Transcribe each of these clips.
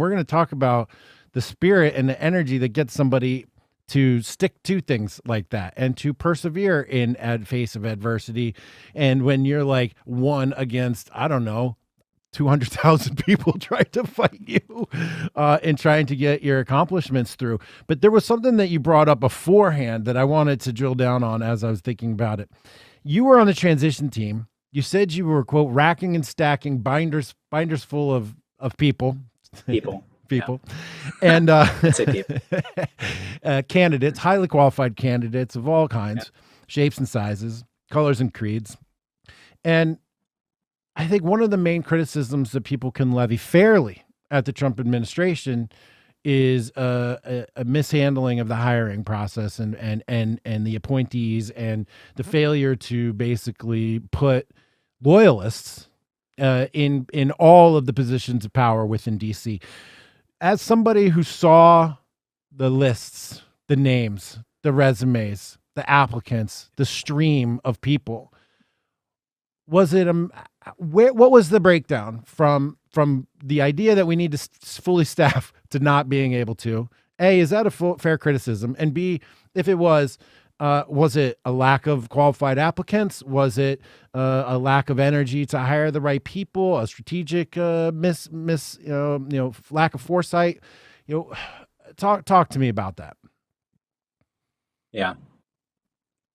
we're going to talk about the spirit and the energy that gets somebody to stick to things like that and to persevere in face of adversity. And when you're like one against, I don't know, 200,000 people trying to fight you and trying to get your accomplishments through. But there was something that you brought up beforehand that I wanted to drill down on as I was thinking about it. You were on the transition team. You said you were, quote, racking and stacking binders full of people. People. Yeah. And candidates, highly qualified candidates of all kinds, shapes and sizes, colors and creeds. And I think one of the main criticisms that people can levy fairly at the Trump administration is a mishandling of the hiring process and the appointees, and the failure to basically put loyalists in all of the positions of power within DC. As somebody who saw the lists, the names, the resumes, the applicants, the stream of people, was it what was the breakdown from the idea that we need to fully staff to not being able to? A, is that a fair criticism? And B, if it was it a lack of qualified applicants? Was it a lack of energy to hire the right people? A strategic lack of foresight? Talk to me about that. Yeah.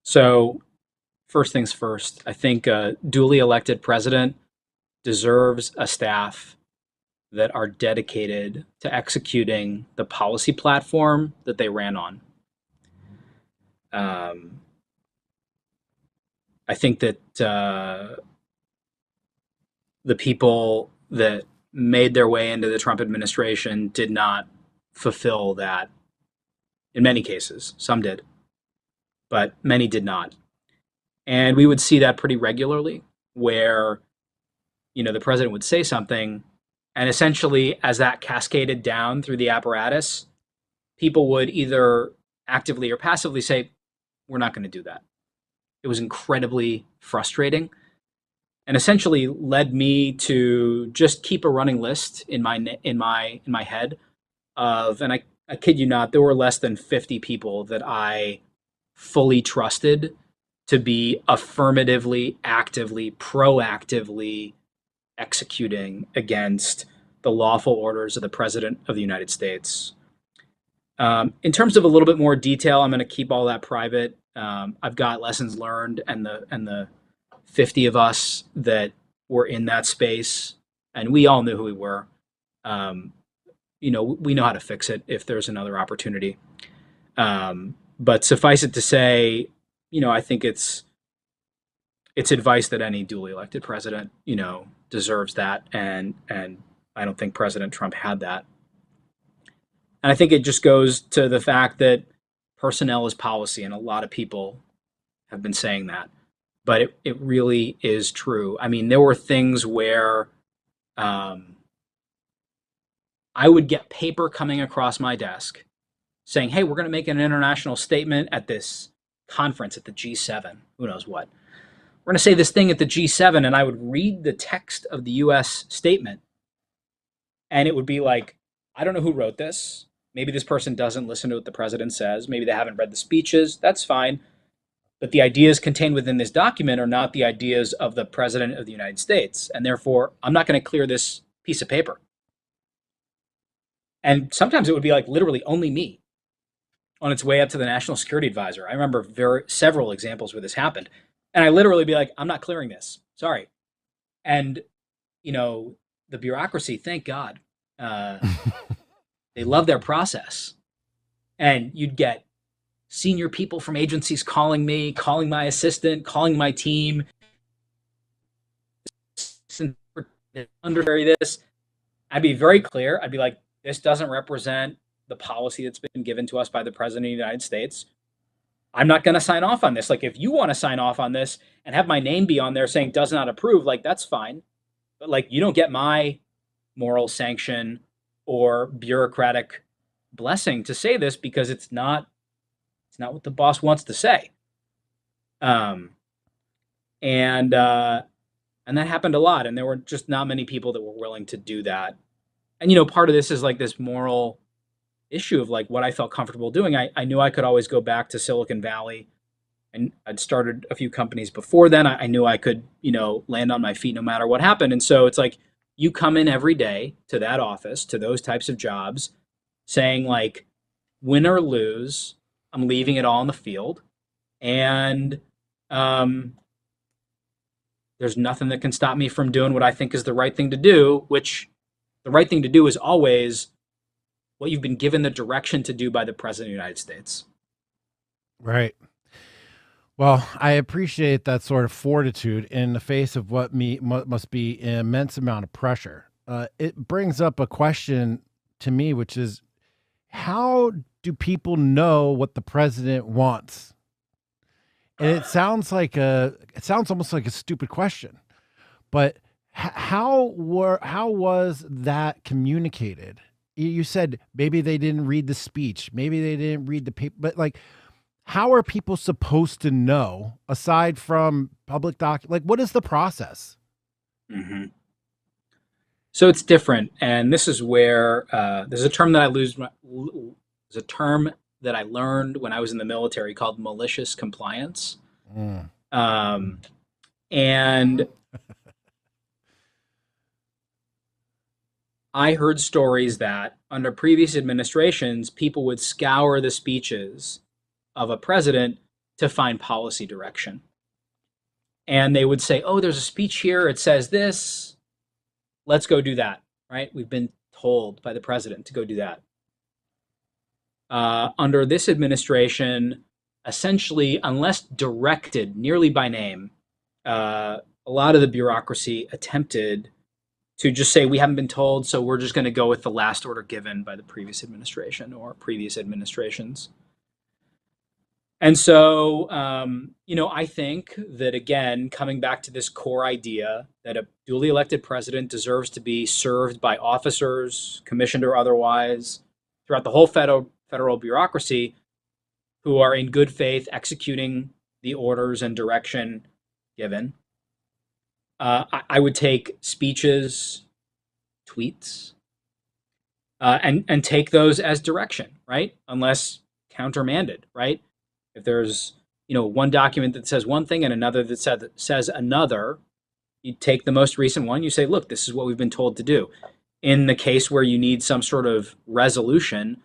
So first things first, I think a duly elected president deserves a staff that are dedicated to executing the policy platform that they ran on. I think that the people that made their way into the Trump administration did not fulfill that in many cases. Some did, but many did not. And we would see that pretty regularly where, the president would say something, and essentially as that cascaded down through the apparatus, people would either actively or passively say, we're not going to do that. It was incredibly frustrating and essentially led me to just keep a running list in my head of, and I kid you not, there were less than 50 people that I fully trusted to be affirmatively, actively, proactively executing against the lawful orders of the President of the United States. In terms of a little bit more detail, I'm going to keep all that private. I've got lessons learned, and the 50 of us that were in that space, and we all knew who we were. We know how to fix it if there's another opportunity. But suffice it to say, I think it's advice that any duly elected president, deserves that, and I don't think President Trump had that. And I think it just goes to the fact that personnel is policy, and a lot of people have been saying that, but it really is true. I mean, there were things where I would get paper coming across my desk saying, hey, we're going to make an international statement at this conference at the G7, who knows what. We're going to say this thing at the G7, and I would read the text of the U.S. statement, and it would be like, I don't know who wrote this. Maybe this person doesn't listen to what the president says. Maybe they haven't read the speeches. That's fine. But the ideas contained within this document are not the ideas of the President of the United States, and therefore, I'm not going to clear this piece of paper. And sometimes it would be like literally only me on its way up to the National Security Advisor. I remember several examples where this happened. And I literally be like, I'm not clearing this. Sorry. And, the bureaucracy, thank God, they love their process. And you'd get senior people from agencies calling me, calling my assistant, calling my team. Under this, I'd be very clear. I'd be like, this doesn't represent the policy that's been given to us by the President of the United States. I'm not going to sign off on this. Like, if you want to sign off on this and have my name be on there saying does not approve, like, that's fine. But like, you don't get my moral sanction or bureaucratic blessing to say this, because it's not what the boss wants to say. And that happened a lot. And there were just not many people that were willing to do that. And, part of this is like this moral issue of like what I felt comfortable doing. I knew I could always go back to Silicon Valley, and I'd started a few companies before then. I knew I could, land on my feet no matter what happened. And so it's like you come in every day to that office, to those types of jobs, saying like, win or lose, I'm leaving it all on the field. And there's nothing that can stop me from doing what I think is the right thing to do, which the right thing to do is always what you've been given the direction to do by the President of the United States. Right. Well, I appreciate that sort of fortitude in the face of what must be an immense amount of pressure. It brings up a question to me, which is, how do people know what the president wants? And it sounds almost like a stupid question, but how was that communicated? You said maybe they didn't read the speech, maybe they didn't read the paper, but like, how are people supposed to know aside from public like, what is the process? Mm-hmm. So it's different, and this is where there's a term that I learned when I was in the military called malicious compliance. And I heard stories that under previous administrations, people would scour the speeches of a president to find policy direction. And they would say, oh, there's a speech here. It says this. Let's go do that, right? We've been told by the president to go do that. Under this administration, essentially, unless directed nearly by name, a lot of the bureaucracy attempted to just say, we haven't been told, so we're just going to go with the last order given by the previous administration or previous administrations. And so, I think that, again, coming back to this core idea that a duly elected president deserves to be served by officers, commissioned or otherwise, throughout the whole federal bureaucracy, who are in good faith executing the orders and direction given. I would take speeches, tweets, and take those as direction, right? Unless countermanded, right? If there's, one document that says one thing and another that says another, you take the most recent one, you say, look, this is what we've been told to do. In the case where you need some sort of resolution,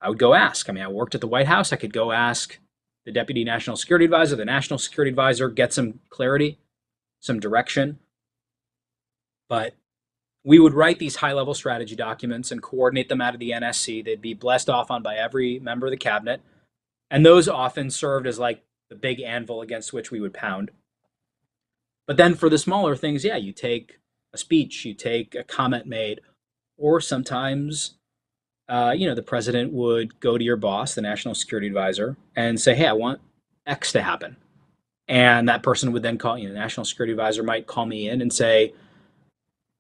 I would go ask. I worked at the White House. I could go ask the Deputy National Security Advisor, the National Security Advisor, get some clarity, some direction. But we would write these high-level strategy documents and coordinate them out of the NSC. They'd be blessed off on by every member of the cabinet. And those often served as like the big anvil against which we would pound. But then for the smaller things, yeah, you take a speech, you take a comment made, or sometimes, the president would go to your boss, the National Security Advisor, and say, hey, I want X to happen. And that person would then call, the National Security Advisor might call me in and say,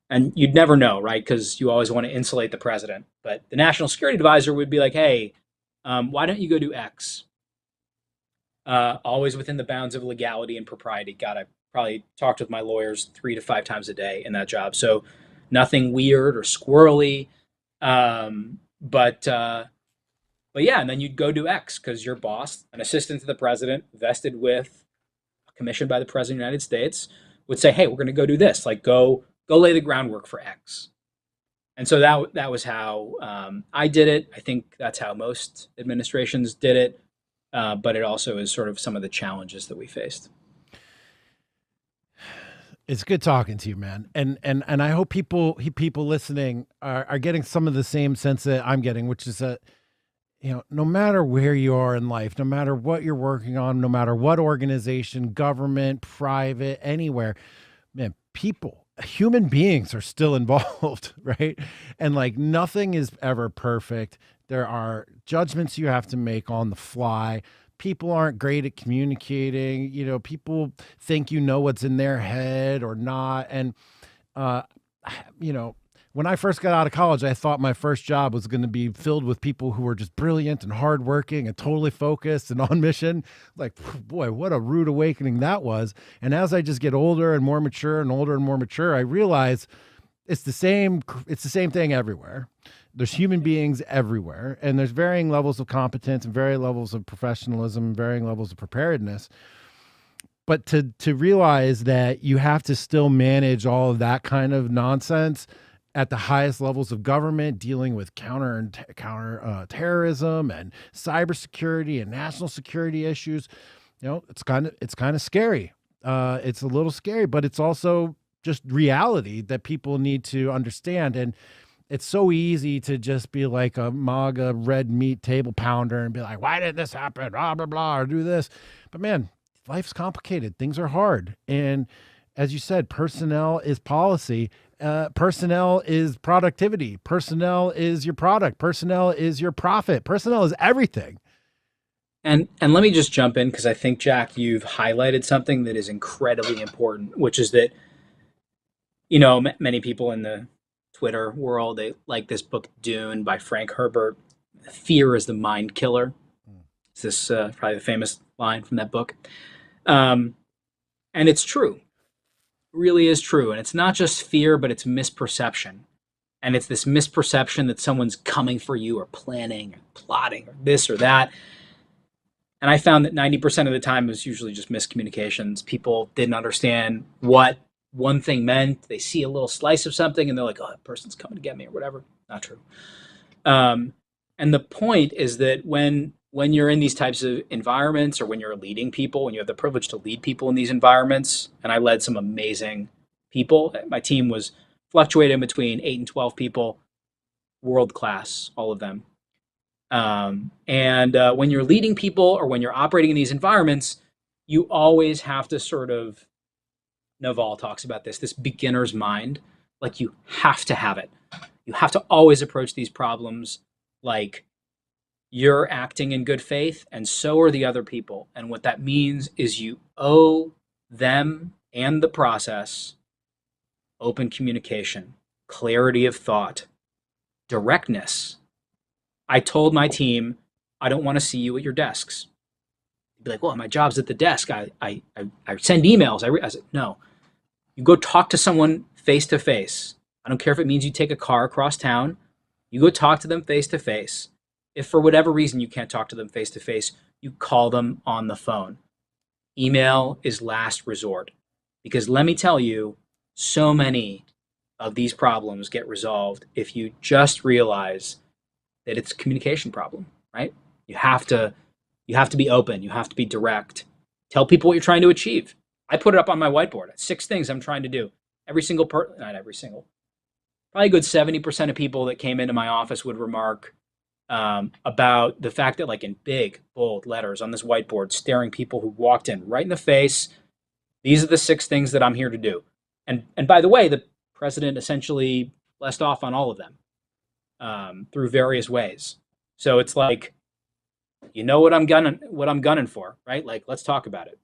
and you'd never know, right? Because you always want to insulate the president. But the National Security Advisor would be like, hey, why don't you go do X? Always within the bounds of legality and propriety. God, I probably talked with my lawyers 3 to 5 times a day in that job. So nothing weird or squirrely. But yeah, and then you'd go do X because your boss, an assistant to the president, vested with, commissioned by the president of the United States, would say, hey, we're going to go do this. Like, go lay the groundwork for X. And so that was how I did it. I think that's how most administrations did it. But it also is sort of some of the challenges that we faced. It's good talking to you, man. And I hope people listening are getting some of the same sense that I'm getting, which is that, no matter where you are in life, no matter what you're working on, no matter what organization, government, private, anywhere, man, human beings are still involved, right? And like nothing is ever perfect. There are judgments you have to make on the fly. People aren't great at communicating. People think what's in their head or not. And, when I first got out of college, I thought my first job was going to be filled with people who were just brilliant and hardworking and totally focused and on mission. Like, boy, what a rude awakening that was. And as I just get older and more mature and older and more mature, I realize it's the same thing everywhere. There's human beings everywhere, and there's varying levels of competence and varying levels of professionalism, varying levels of preparedness. But to realize that you have to still manage all of that kind of nonsense at the highest levels of government, dealing with counter terrorism and cybersecurity and national security issues, it's kind of scary. It's a little scary, but it's also just reality that people need to understand. And it's so easy to just be like a MAGA red meat table pounder and be like, why did this happen? Blah, blah, blah, or do this. But man, life's complicated. Things are hard. And as you said, personnel is policy. Personnel is productivity. Personnel is your product. Personnel is your profit. Personnel is everything. And let me just jump in, because I think, Jack, you've highlighted something that is incredibly important, which is that, many people in the Twitter world, they like this book Dune by Frank Herbert. Fear is the mind killer. It's this probably the famous line from that book. And it's true. It really is true. And it's not just fear, but it's misperception. And it's this misperception that someone's coming for you or planning or plotting or this or that. And I found that 90% of the time it was usually just miscommunications. People didn't understand what one thing meant. They see a little slice of something and they're like, oh, that person's coming to get me or whatever. Not true. And the point is that when you're in these types of environments, or when you're leading people, when you have the privilege to lead people in these environments, and I led some amazing people. My team was fluctuating between 8 and 12 people, world class, all of them. When you're leading people or when you're operating in these environments, you always have to sort of, Naval talks about this beginner's mind, like you have to have it. You have to always approach these problems like you're acting in good faith, and so are the other people. And what that means is you owe them and the process open communication, clarity of thought, directness. I told my team, I don't want to see you at your desks. They'd be like, well, my job's at the desk. I send emails. I said, no. You go talk to someone face to face. I don't care if it means you take a car across town. You go talk to them face to face. If for whatever reason you can't talk to them face to face, you call them on the phone. Email is last resort. Because let me tell you, so many of these problems get resolved if you just realize that it's a communication problem, right? You have to be open. You have to be direct. Tell people what you're trying to achieve. I put it up on my whiteboard. 6 things I'm trying to do. Not every single. Probably a good 70% of people that came into my office would remark about the fact that, like, in big, bold letters on this whiteboard, staring people who walked in right in the face, these are the 6 things that I'm here to do. And by the way, the president essentially blessed off on all of them through various ways. So it's like, what I'm gunning for, right? Like, let's talk about it.